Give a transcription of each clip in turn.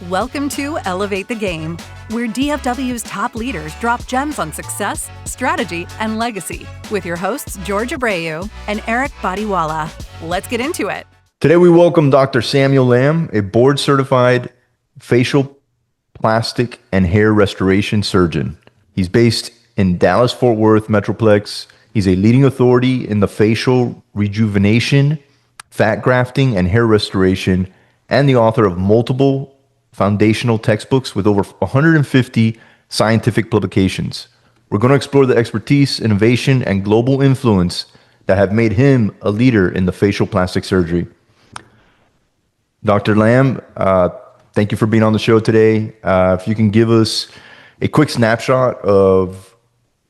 Welcome to Elevate the Game, where DFW's top leaders drop gems on success, strategy, and legacy with your hosts, George Abreu and Eric Badiwala. Let's get into it. Today, we welcome Dr. Sam Lam, a board-certified facial, plastic, and hair restoration surgeon. He's based in Dallas-Fort Worth Metroplex. He's a leading authority in the facial rejuvenation, fat grafting, and hair restoration, and the author of multiple foundational textbooks with over 150 scientific publications. We're going to explore the expertise, innovation, and global influence that have made him a leader in the facial plastic surgery. Dr. Lam, thank you for being on the show today. If you can give us a quick snapshot of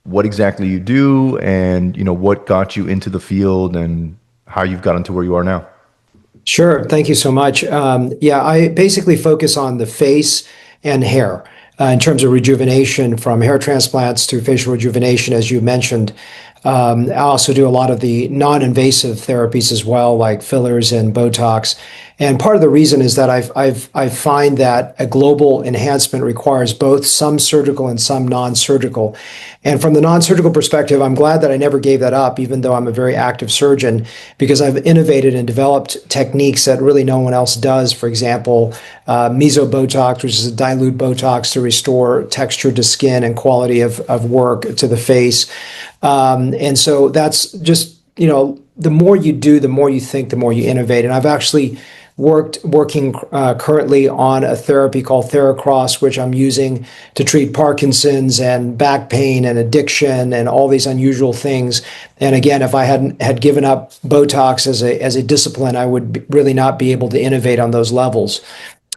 what exactly you do and what got you into the field and how you've gotten to where you are now. Sure. Thank you so much. I basically focus on the face and hair in terms of rejuvenation, from hair transplants to facial rejuvenation, as you mentioned. I also do a lot of the non-invasive therapies as well, like fillers and Botox. And part of the reason is that I find that a global enhancement requires both some surgical and some non-surgical. And from the non-surgical perspective, I'm glad that I never gave that up, even though I'm a very active surgeon, because I've innovated and developed techniques that really no one else does. For example, mesobotox, which is a dilute Botox to restore texture to skin and quality of work to the face. And so that's just, the more you do, the more you think, the more you innovate. And I've actually working currently on a therapy called Theracross, which I'm using to treat Parkinson's and back pain and addiction and all these unusual things. And again, if I had given up Botox as a discipline, I would really not be able to innovate on those levels.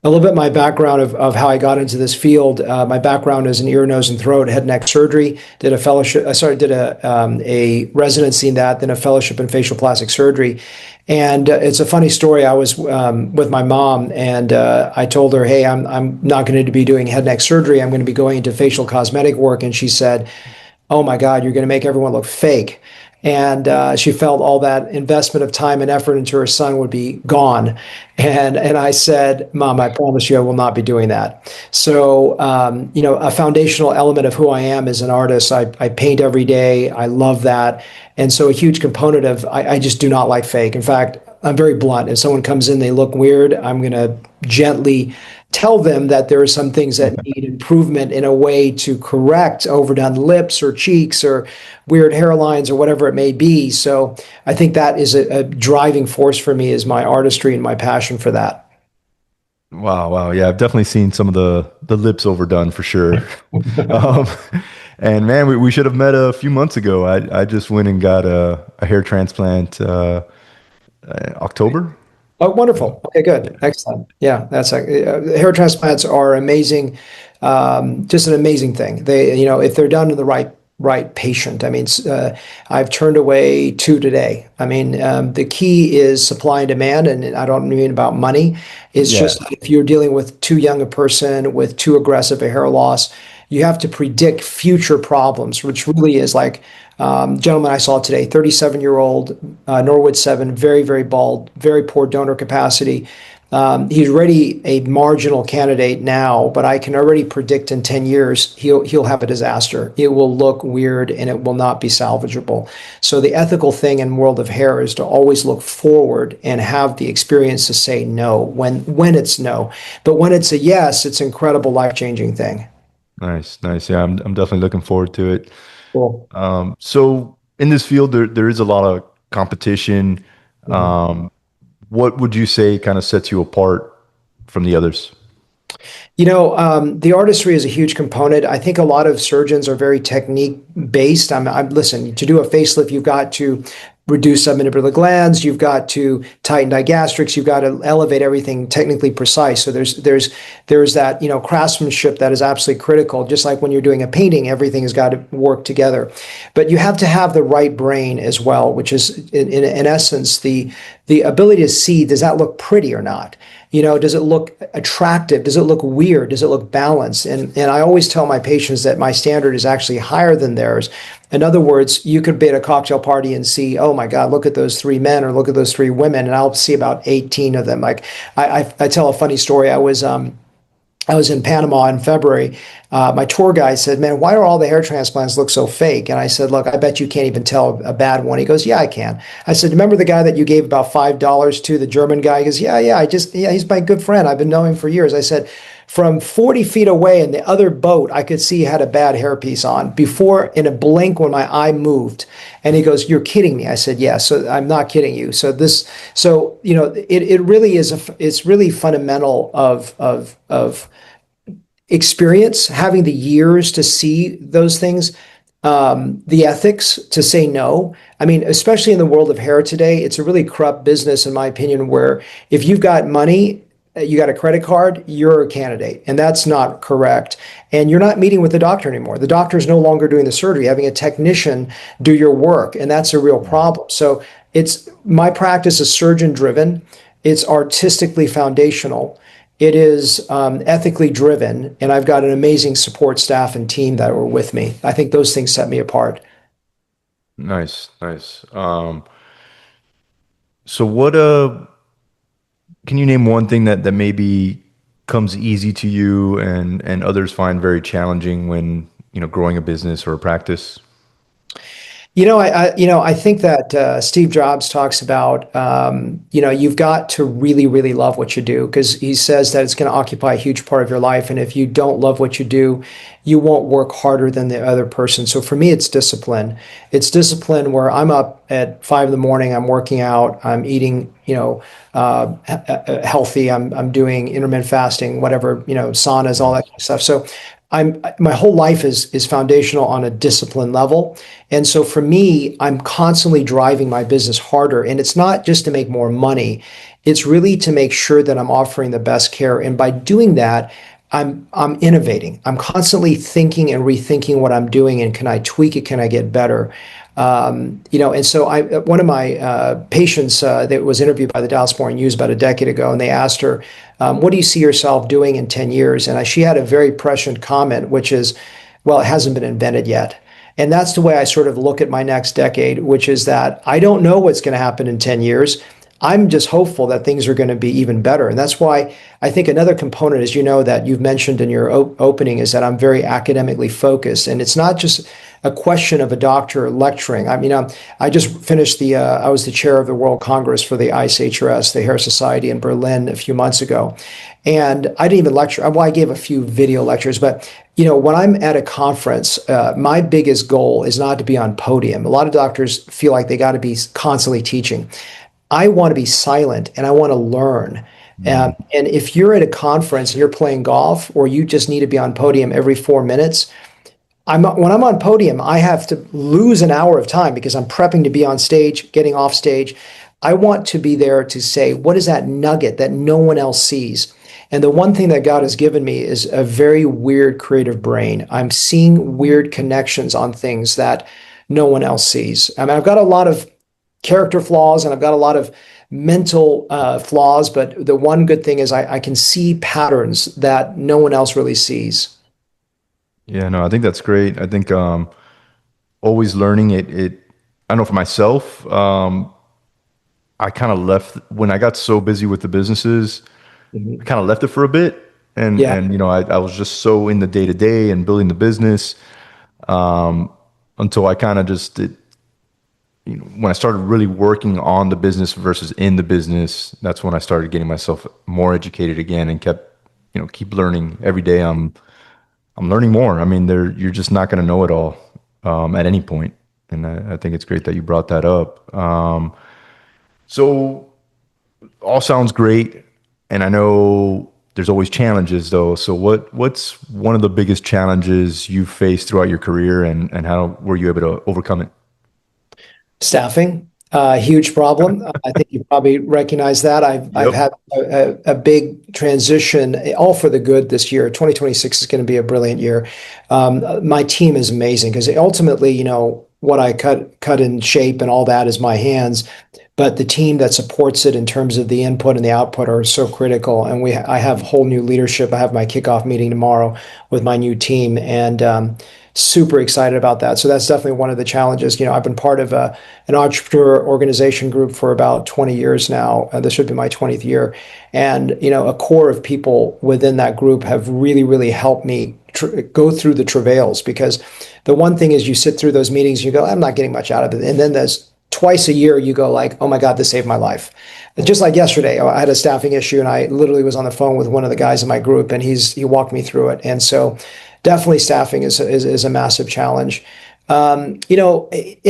A little bit my background of how I got into this field. My background is in ear, nose, and throat, head and neck surgery. Did a fellowship. Did a residency in that, then a fellowship in facial plastic surgery. And it's a funny story. I was with my mom, and I told her, "Hey, I'm not going to be doing head and neck surgery. I'm going to be going into facial cosmetic work." And she said, "Oh my God, you're going to make everyone look fake." And she felt all that investment of time and effort into her son would be gone. And I said, "Mom, I promise you I will not be doing that." So, a foundational element of who I am as an artist, I paint every day. I love that. And so a huge component of, I just do not like fake. In fact, I'm very blunt. If someone comes in, they look weird, I'm going to gently tell them that there are some things that need improvement in a way to correct overdone lips or cheeks or weird hairlines or whatever it may be. So I think that is a driving force for me, is my artistry and my passion for that. Wow. Yeah, I've definitely seen some of the lips overdone for sure. And man, we should have met a few months ago. I just went and got a hair transplant October. Oh, wonderful. Okay, good. Excellent. Yeah, that's hair transplants are amazing. Just an amazing thing. They, if they're done to the right patient. I mean, I've turned away 2 today. I mean, the key is supply and demand, and I don't mean about money. It's just if you're dealing with too young a person with too aggressive a hair loss, you have to predict future problems, which really is like gentleman I saw today, 37-year-old, Norwood 7, very, very bald, very poor donor capacity. He's already a marginal candidate now, but I can already predict in 10 years he'll have a disaster. It will look weird and it will not be salvageable. So the ethical thing in world of hair is to always look forward and have the experience to say no when it's no. But when it's a yes, it's an incredible life-changing thing. Nice. Yeah, I'm definitely looking forward to it. Cool. So in this field, there is a lot of competition. What would you say kind of sets you apart from the others? The artistry is a huge component. I think a lot of surgeons are very technique based. Listen, to do a facelift, you've got to reduce submandibular glands, you've got to tighten digastrics, you've got to elevate everything technically precise. So there's that, craftsmanship that is absolutely critical. Just like when you're doing a painting, everything has got to work together. But you have to have the right brain as well, which is in essence the ability to see, does that look pretty or not? Does it look attractive? Does it look weird? Does it look balanced? And I always tell my patients that my standard is actually higher than theirs. In other words, you could be at a cocktail party and see, oh my God, look at those 3 men or look at those 3 women, and I'll see about 18 of them. Like I tell a funny story. I was I was in Panama in February. My tour guide said, "Man, why do all the hair transplants look so fake?" And I said, "Look, I bet you can't even tell a bad one." He goes, "Yeah, I can." I said, "Remember the guy that you gave about $5 to, the German guy?" He goes, "Yeah, yeah. Yeah, he's my good friend. I've been knowing him for years." I said, "From 40 feet away in the other boat, I could see he had a bad hairpiece on before in a blink when my eye moved." And he goes, "You're kidding me." I said, "Yeah." So I'm not kidding you. It really is it's really fundamental of experience, having the years to see those things, the ethics to say no. I mean, especially in the world of hair today, it's a really corrupt business, in my opinion, where if you've got money, you got a credit card, you're a candidate. And that's not correct. And you're not meeting with the doctor anymore. The doctor is no longer doing the surgery, having a technician do your work. And that's a real problem. So my practice is surgeon driven. It's artistically foundational. It is ethically driven, and I've got an amazing support staff and team that were with me. I think those things set me apart. Nice, nice. So what can you name one thing that maybe comes easy to you and others find very challenging when, growing a business or a practice? I think that Steve Jobs talks about, you've got to really, really love what you do, because he says that it's going to occupy a huge part of your life. And if you don't love what you do, you won't work harder than the other person. So for me, it's discipline. It's discipline where I'm up at 5 in the morning, I'm working out, I'm eating, healthy, I'm doing intermittent fasting, whatever, saunas, all that kind of stuff. So my whole life is foundational on a discipline level. And so for me, I'm constantly driving my business harder. And it's not just to make more money. It's really to make sure that I'm offering the best care. And by doing that, I'm innovating. I'm constantly thinking and rethinking what I'm doing, and can I tweak it? Can I get better? And so one of my patients that was interviewed by the Dallas Morning News about a decade ago, and they asked her, "What do you see yourself doing in 10 years?" And she had a very prescient comment, which is, "Well, it hasn't been invented yet." And that's the way I sort of look at my next decade, which is that I don't know what's going to happen in 10 years. I'm just hopeful that things are going to be even better. And that's why I think another component, as you know, that you've mentioned in your opening, is that I'm very academically focused. And it's not just a question of a doctor lecturing. I mean, I just finished I was the chair of the World Congress for the ISHRS, the Hair Society in Berlin, a few months ago. And I didn't even lecture. Well, I gave a few video lectures, but when I'm at a conference, my biggest goal is not to be on podium. A lot of doctors feel like they got to be constantly teaching. I want to be silent and I want to learn. And if you're at a conference and you're playing golf, or you just need to be on podium every 4 minutes, when I'm on podium, I have to lose an hour of time because I'm prepping to be on stage, getting off stage. I want to be there to say, what is that nugget that no one else sees? And the one thing that God has given me is a very weird creative brain. I'm seeing weird connections on things that no one else sees. I mean, I've got a lot of character flaws and I've got a lot of mental flaws, but the one good thing is I can see patterns that no one else really sees. Yeah, no, I think that's great. I think always learning I know for myself, I kind of left when I got so busy with the businesses. I kind of left it for a bit, and Yeah. I was just so in the day to day and building the business, until I kind of just did. When I started really working on the business versus in the business, that's when I started getting myself more educated again, and keep learning every day. I'm learning more. I mean, you're just not going to know it all at any point, and I think it's great that you brought that up. So all sounds great, and I know there's always challenges though. So what's one of the biggest challenges you faced throughout your career, and how were you able to overcome it? Staffing, huge problem. I think you probably recognize that. I've Yep. had a big transition, all for the good this year. 2026 is going to be a brilliant year. My team is amazing because ultimately, what I cut in shape and all that is my hands. but the team that supports it in terms of the input and the output are so critical. And I have whole new leadership. I have my kickoff meeting tomorrow with my new team, and super excited about that. So that's definitely one of the challenges. I've been part of an entrepreneur organization group for about 20 years now. This should be my 20th year. And, a core of people within that group have really, really helped me go through the travails, because the one thing is you sit through those meetings, you go, I'm not getting much out of it. And then there's twice a year, you go like, oh my God, this saved my life. Just like yesterday, I had a staffing issue and I literally was on the phone with one of the guys in my group, and he walked me through it. And so definitely staffing is a massive challenge. In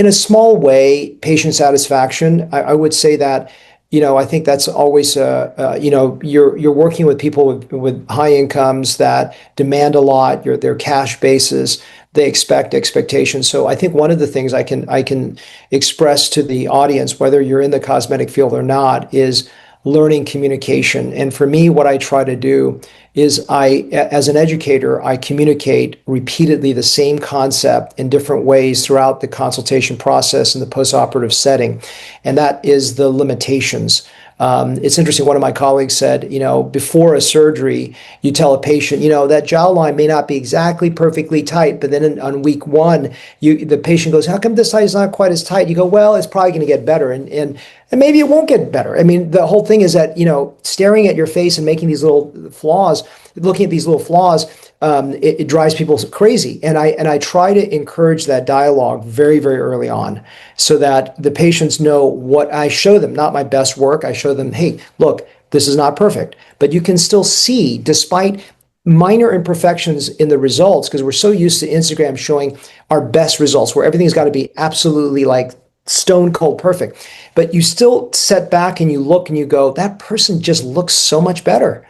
a small way, patient satisfaction, I would say that, I think that's always, you're working with people with high incomes that demand a lot. They're cash basis. They expect expectations. So I think one of the things I can express to the audience, whether you're in the cosmetic field or not, is learning communication. And for me, what I try to do is as an educator, I communicate repeatedly the same concept in different ways throughout the consultation process in the postoperative setting. And that is the limitations. It's interesting. One of my colleagues said, before a surgery, you tell a patient, that jawline may not be exactly perfectly tight, but then on week one, the patient goes, how come this side is not quite as tight? You go, well, it's probably going to get better. And maybe it won't get better. I mean, the whole thing is that, staring at your face and making these little flaws, looking at these little flaws, it drives people crazy. And I try to encourage that dialogue very, very early on, so that the patients know what I show them, not my best work. I show them, hey, look, this is not perfect, but you can still see, despite minor imperfections in the results, because we're so used to Instagram showing our best results where everything's got to be absolutely like stone cold perfect. But you still set back and you look and you go, that person just looks so much better.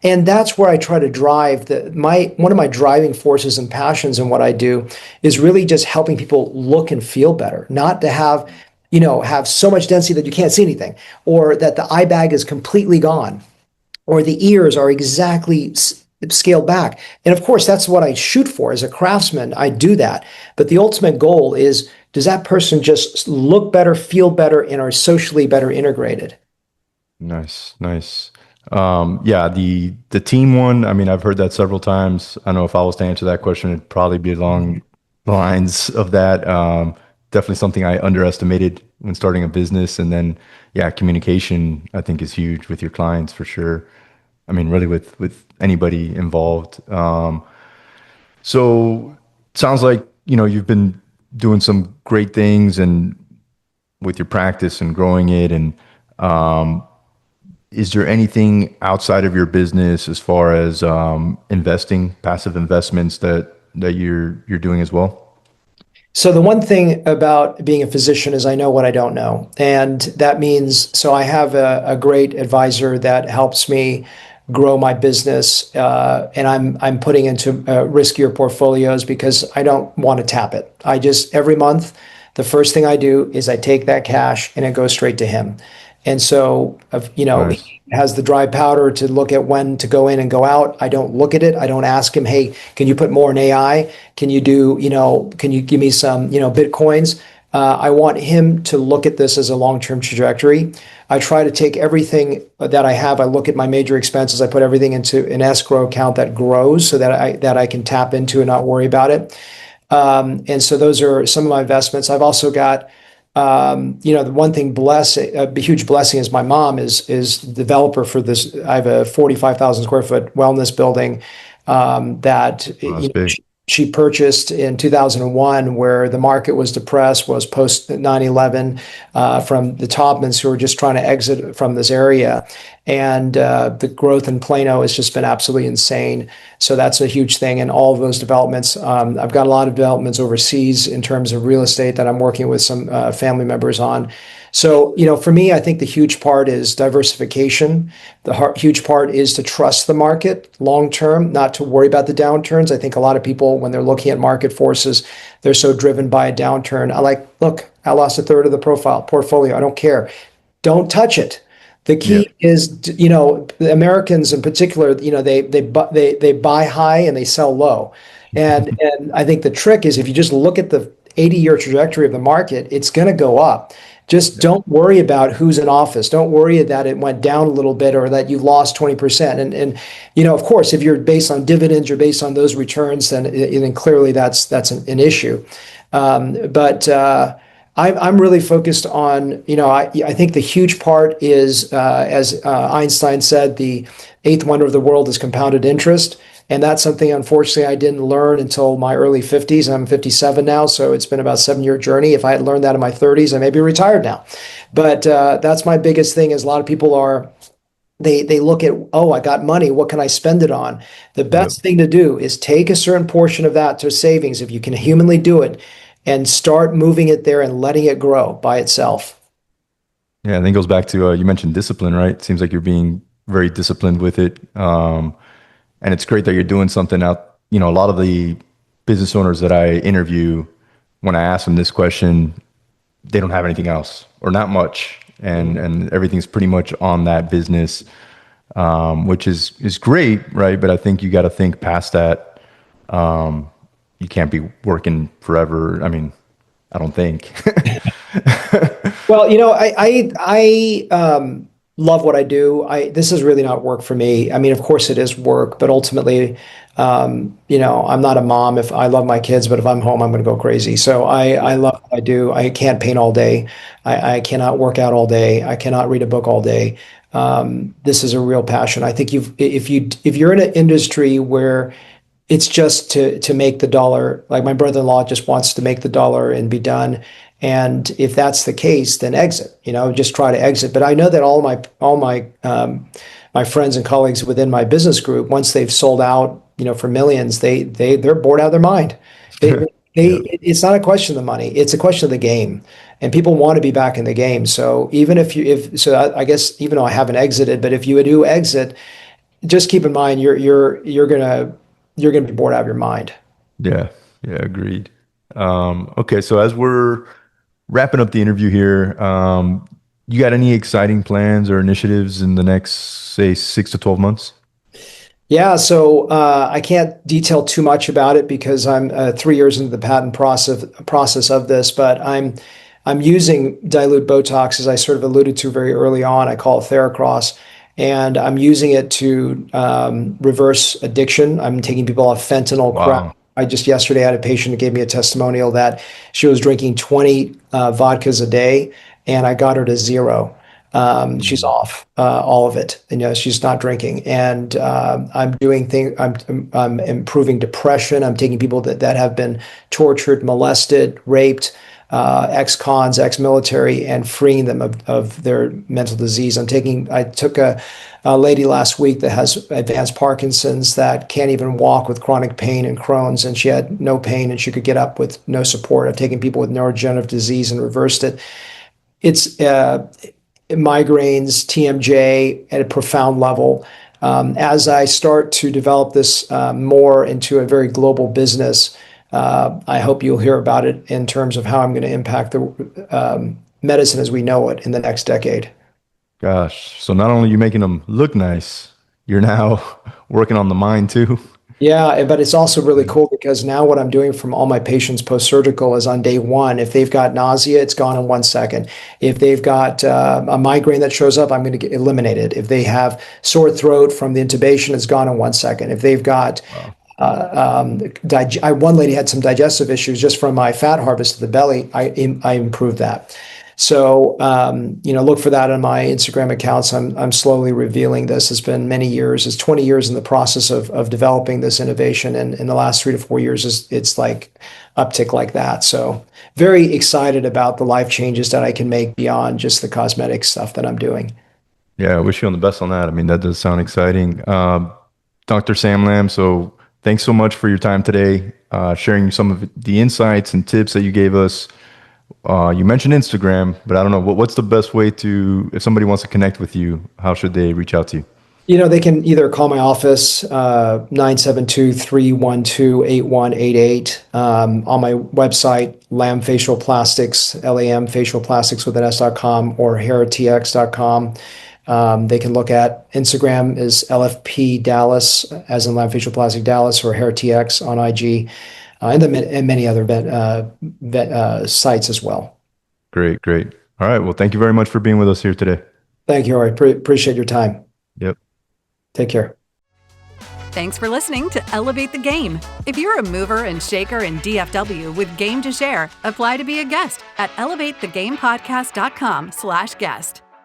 And that's where I try to drive one of my driving forces and passions in what I do is really just helping people look and feel better, not to have so much density that you can't see anything, or that the eye bag is completely gone, or the ears are exactly scaled back. And of course, that's what I shoot for. As a craftsman, I do that. But the ultimate goal is, does that person just look better, feel better, and are socially better integrated? Nice. Yeah, the team one, I mean, I've heard that several times. I know if I was to answer that question, it'd probably be along the lines of that. Definitely something I underestimated when starting a business. And then, yeah, communication, I think, is huge with your clients for sure. I mean, really with anybody involved. So it sounds like, you've been doing some great things and with your practice and growing it. And is there anything outside of your business as far as investing, passive investments that you're doing as well? So the one thing about being a physician is I know what I don't know. And that means, so I have a great advisor that helps me grow my business, and I'm putting into riskier portfolios because I don't want to tap it. Every month, the first thing I do is I take that cash and it goes straight to him. And so, Nice. he has the dry powder to look at when to go in and go out. I don't look at it. I don't ask him, hey, can you put more in AI? Can you can you give me some, Bitcoins? I want him to look at this as a long-term trajectory. I try to take everything that I have. I look at my major expenses. I put everything into an escrow account that grows so that I can tap into and not worry about it. And so those are some of my investments. I've also got, the one thing a huge blessing is my mom is developer for this. I have a 45,000 square foot wellness building that That's big. she purchased in 2001, where the market was depressed, was post 9/11, from the Taubmans who were just trying to exit from this area. And the growth in Plano has just been absolutely insane. So that's a huge thing. And all of those developments, I've got a lot of developments overseas in terms of real estate that I'm working with some family members on. So, for me, I think the huge part is diversification. The huge part is to trust the market long term, not to worry about the downturns. I think a lot of people, when they're looking at market forces, they're so driven by a downturn. Look, I lost a third of the portfolio. I don't care. Don't touch it. The key is, the Americans in particular, they buy high and they sell low. And I think the trick is, if you just look at the 80-year trajectory of the market, it's going to go up. Just don't worry about who's in office. Don't worry that it went down a little bit or that you lost 20%. And of course, if you're based on dividends, you're based on those returns, then clearly that's an issue. But I'm really focused on, I think the huge part is, as Einstein said, the eighth wonder of the world is compounded interest. And that's something, unfortunately, I didn't learn until my early 50s. I'm 57 now, so it's been about a 7-year journey. If I had learned that in my 30s, I may be retired now. But that's my biggest thing is a lot of people they look at, oh, I got money. What can I spend it on? The best thing to do is take a certain portion of that to savings, if you can humanly do it, and start moving it there and letting it grow by itself. Yeah, I think it goes back to you mentioned discipline, right? It seems like you're being very disciplined with it. And it's great that you're doing something out. A lot of the business owners that I interview, when I ask them this question, they don't have anything else or not much. And everything's pretty much on that business, which is great, right? But I think you got to think past that. You can't be working forever. I mean, I don't think. Well, I love what I do. This is really not work for me. I mean, of course it is work, but ultimately, I'm not a mom. If I love my kids, but if I'm home, I'm going to go crazy. So I love what I do. I can't paint all day. I cannot work out all day. I cannot read a book all day. This is a real passion. I think if you're in an industry where it's just to make the dollar, like my brother-in-law just wants to make the dollar and be done. And if that's the case, then exit. Just try to exit. But I know that all my friends and colleagues within my business group, once they've sold out, for millions, they're bored out of their mind. It's not a question of the money; it's a question of the game, and people want to be back in the game. So even I guess even though I haven't exited, but if you do exit, just keep in mind you're gonna be bored out of your mind. Yeah, yeah, agreed. Okay, so as we're wrapping up the interview here, you got any exciting plans or initiatives in the next, say, 6 to 12 months? Yeah, so I can't detail too much about it because I'm 3 years into the patent process of this, but I'm using dilute Botox, as I sort of alluded to very early on. I call it Theracross, and I'm using it to reverse addiction. I'm taking people off fentanyl crap. Wow. I just yesterday had a patient who gave me a testimonial that she was drinking 20 vodkas a day, and I got her to zero. She's off all of it. She's not drinking, and I'm doing things. I'm improving depression. I'm taking people that have been tortured, molested, raped, ex-cons, ex-military, and freeing them of their mental disease. I took a lady last week that has advanced Parkinson's that can't even walk with chronic pain and Crohn's, and she had no pain and she could get up with no support. I've taken people with neurodegenerative disease and reversed it. It's migraines, TMJ at a profound level. As I start to develop this more into a very global business, I hope you'll hear about it in terms of how I'm going to impact the medicine as we know it in the next decade. Gosh, so not only are you making them look nice, you're now working on the mind too. Yeah, but it's also really cool because now what I'm doing from all my patients post-surgical is on day one, if they've got nausea, it's gone in 1 second. If they've got a migraine that shows up, I'm going to eliminate it. If they have sore throat from the intubation, it's gone in 1 second. If they've got one lady had some digestive issues just from my fat harvest of the belly. I improved that. So, look for that on my Instagram accounts. I'm slowly revealing this. It's been many years. It's 20 years in the process of developing this innovation. And in the last 3 to 4 years, it's like uptick like that. So very excited about the life changes that I can make beyond just the cosmetic stuff that I'm doing. Yeah, I wish you all the best on that. I mean, that does sound exciting. Dr. Sam Lam, so thanks so much for your time today, sharing some of the insights and tips that you gave us. You mentioned Instagram, but I don't know, what's the best way if somebody wants to connect with you, how should they reach out to you? They can either call my office, 972-312-8188. On my website, Lam Facial Plastics, LAM Facial Plastics with an S.com or hairtx.com. They can look at Instagram is LFP Dallas, as in Lam Facial Plastic Dallas, or hairtx on IG. And many other sites as well. Great, great. All right. Well, thank you very much for being with us here today. Thank you. I appreciate your time. Yep. Take care. Thanks for listening to Elevate the Game. If you're a mover and shaker in DFW with game to share, apply to be a guest at elevatethegamepodcast.com/guest.